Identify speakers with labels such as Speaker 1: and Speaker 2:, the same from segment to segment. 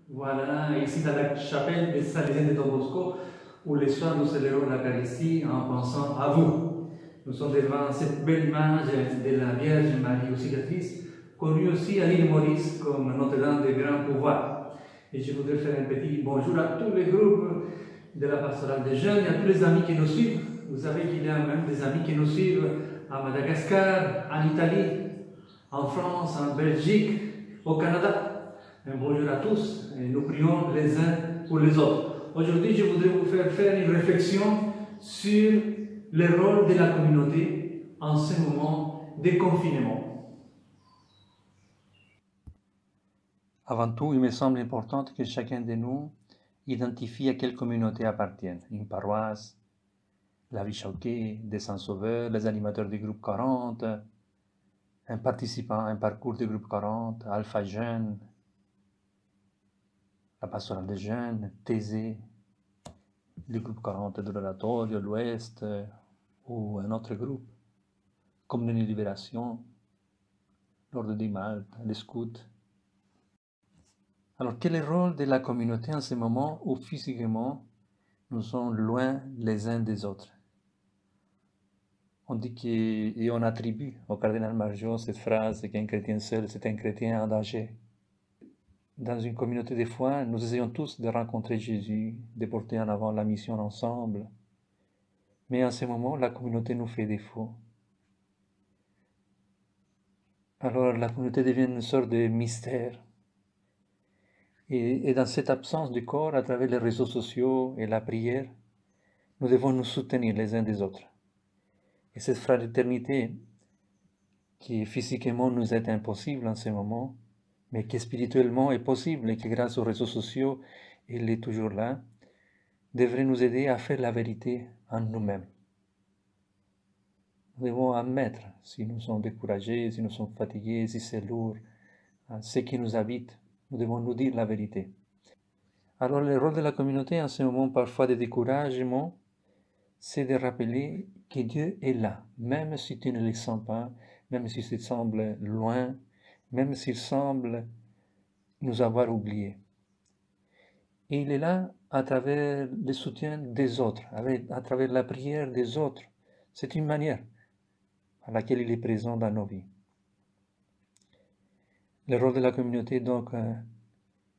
Speaker 1: Voilà, ici dans la chapelle des Salesiens de Don Bosco, où les soirs nous célébrons l'Eucharistie en pensant à vous. Nous sommes devant cette belle image de la Vierge Marie Auxiliatrice, connue aussi à l'île Maurice comme Notre-Dame de Grand Pouvoir. Et je voudrais faire un petit bonjour à tous les groupes de la pastorale des jeunes et à tous les amis qui nous suivent. Vous savez qu'il y a même des amis qui nous suivent à Madagascar, en Italie, en France, en Belgique, au Canada. Un bonjour à tous et nous prions les uns pour les autres. Aujourd'hui, je voudrais vous faire une réflexion sur le rôle de la communauté en ce moment de confinement.
Speaker 2: Avant tout, il me semble important que chacun de nous identifie à quelle communauté appartient. Une paroisse, la vie choquée, des Saints-Sauveurs, les animateurs du groupe 40, un participant à un parcours du groupe 40, Alpha Jeunes, la pastorale des jeunes, Thésée, le groupe 40 de l'Oratorio, l'Ouest, ou un autre groupe, comme l'Union Libération, l'Ordre des Maltes, les scouts. Alors, quel est le rôle de la communauté en ce moment où physiquement nous sommes loin les uns des autres? On dit et on attribue au cardinal Marjon cette phrase qu'un chrétien seul, c'est un chrétien en danger. Dans une communauté de foi, nous essayons tous de rencontrer Jésus, de porter en avant la mission ensemble. Mais en ce moment, la communauté nous fait défaut. Alors la communauté devient une sorte de mystère. Et dans cette absence du corps, à travers les réseaux sociaux et la prière, nous devons nous soutenir les uns des autres. Et cette fraternité qui physiquement nous est impossible en ce moment, mais qui spirituellement est possible et qui grâce aux réseaux sociaux, elle est toujours là, devrait nous aider à faire la vérité en nous-mêmes. Nous devons admettre si nous sommes découragés, si nous sommes fatigués, si c'est lourd, ce qui nous habite. Nous devons nous dire la vérité. Alors le rôle de la communauté en ce moment parfois de découragement, c'est de rappeler que Dieu est là, même si tu ne le sens pas, même s'il te semble loin, même s'il semble nous avoir oubliés. Et il est là à travers le soutien des autres, à travers la prière des autres. C'est une manière à laquelle il est présent dans nos vies. Le rôle de la communauté, donc,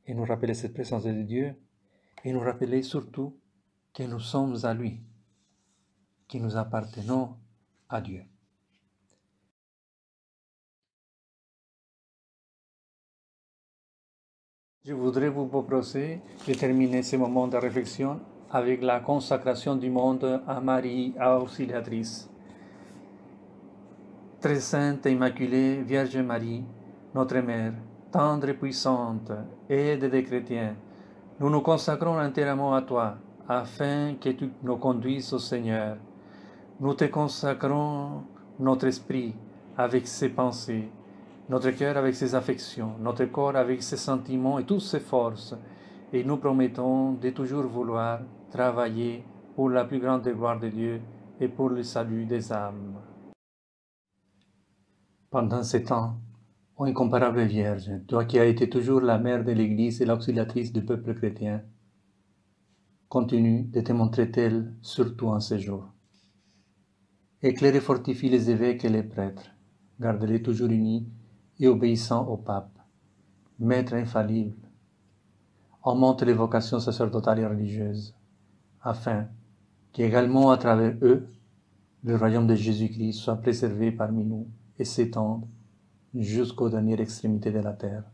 Speaker 2: est nous rappeler cette présence de Dieu et nous rappeler surtout que nous sommes à lui, que nous appartenons à Dieu. Je voudrais vous proposer de terminer ce moment de réflexion avec la consacration du monde à Marie Auxiliatrice. Très sainte et immaculée Vierge Marie, notre Mère, tendre et puissante, aide des chrétiens, nous nous consacrons entièrement à toi, afin que tu nous conduises au Seigneur. Nous te consacrons notre esprit avec ses pensées, notre cœur avec ses affections, notre corps avec ses sentiments et toutes ses forces, et nous promettons de toujours vouloir travailler pour la plus grande gloire de Dieu et pour le salut des âmes. Pendant ces temps, ô incomparable Vierge, toi qui as été toujours la mère de l'Église et l'auxiliatrice du peuple chrétien, continue de te montrer telle, surtout en ces jours. Éclaire et fortifie les évêques et les prêtres, garde-les toujours unis et obéissants au pape, maître infallible. Augmente les vocations sacerdotales et religieuses, afin qu'également à travers eux, le royaume de Jésus-Christ soit préservé parmi nous et s'étende jusqu'aux dernières extrémités de la terre.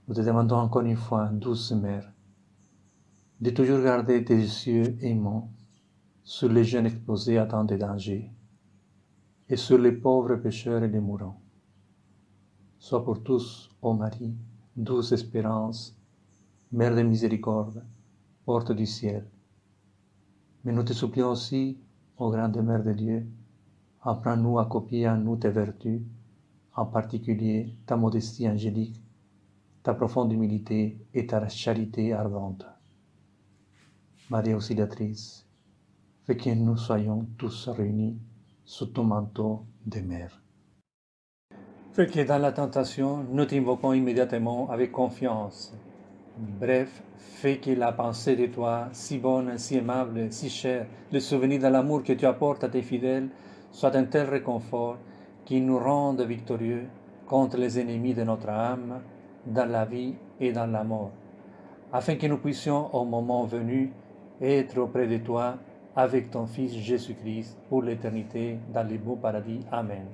Speaker 2: Nous te demandons encore une fois, douce Mère, de toujours garder tes yeux aimants sur les jeunes exposés à tant de dangers et sur les pauvres pécheurs et les mourants. Sois pour tous, ô Marie, douce espérance, Mère de miséricorde, porte du ciel. Mais nous te supplions aussi, ô grande Mère de Dieu, apprends-nous à copier en nous tes vertus, en particulier ta modestie angélique, ta profonde humilité et ta charité ardente. Marie Auxiliatrice, fais que nous soyons tous réunis sous ton manteau de mère. Fais que dans la tentation, nous t'invoquons immédiatement avec confiance. Bref, fais que la pensée de toi, si bonne, si aimable, si chère, le souvenir de l'amour que tu apportes à tes fidèles, soit un tel réconfort qui nous rende victorieux contre les ennemis de notre âme, dans la vie et dans la mort, afin que nous puissions, au moment venu, être auprès de toi avec ton Fils Jésus-Christ pour l'éternité dans le beau paradis. Amen.